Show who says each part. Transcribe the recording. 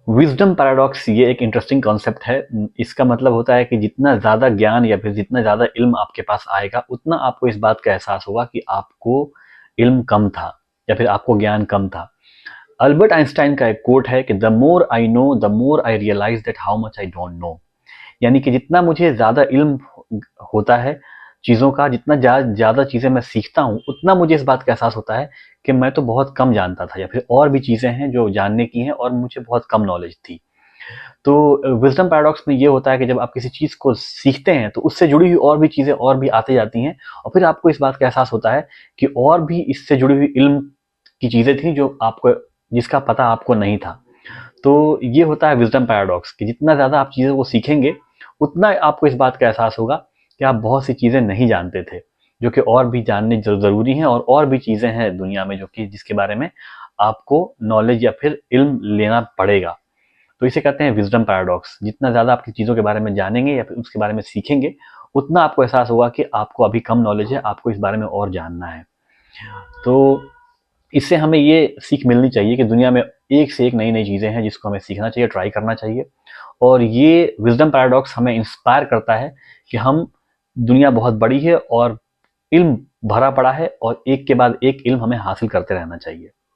Speaker 1: Wisdom paradox ये एक interesting concept है। इसका मतलब होता है कि जितना ज़्यादा ज्ञान या फिर जितना ज़्यादा इल्म आपके पास आएगा, उतना आपको इस बात का एहसास होगा कि आपको इल्म कम था या फिर आपको ज्ञान कम था। अल्बर्ट आइंस्टाइन का एक कोट है कि the more I know the more I realise that how much I don't know. यानी कि जितना मुझे ज़्यादा इल्म होता है चीज़ों का, जितना ज़्यादा चीज़ें मैं सीखता हूँ, उतना मुझे इस बात का एहसास होता है कि मैं तो बहुत कम जानता था या फिर और भी चीज़ें हैं जो जानने की हैं और मुझे बहुत कम नॉलेज थी। तो विजडम पैराडॉक्स में ये होता है कि जब आप किसी चीज़ को सीखते हैं तो उससे जुड़ी हुई और भी चीज़ें और भी आती जाती हैं और फिर आपको इस बात का एहसास होता है कि और भी इससे जुड़ी हुई इल्म की चीज़ें थी जो आपको, जिसका पता आपको नहीं था। तो ये होता है विजडम पैराडॉक्स कि जितना ज़्यादा आप चीज़ों को सीखेंगे, उतना आपको इस बात का एहसास होगा कि आप बहुत सी चीज़ें नहीं जानते थे, जो कि और भी जाननी ज़रूरी हैं और भी चीज़ें हैं दुनिया में जो कि जिसके बारे में आपको नॉलेज या फिर इल्म लेना पड़ेगा। तो इसे कहते हैं विजडम पैराडॉक्स। जितना ज़्यादा आप चीज़ों के बारे में जानेंगे या फिर उसके बारे में सीखेंगे, उतना आपको एहसास होगा कि आपको अभी कम नॉलेज है, आपको इस बारे में और जानना है। तो इससे हमें ये सीख मिलनी चाहिए कि दुनिया में एक से एक नई नई चीज़ें हैं जिसको हमें सीखना चाहिए, ट्राई करना चाहिए। और ये विजडम पैराडॉक्स हमें इंस्पायर करता है कि हम, दुनिया बहुत बड़ी है और इल्म भरा पड़ा है और एक के बाद एक इल्म हमें हासिल करते रहना चाहिए।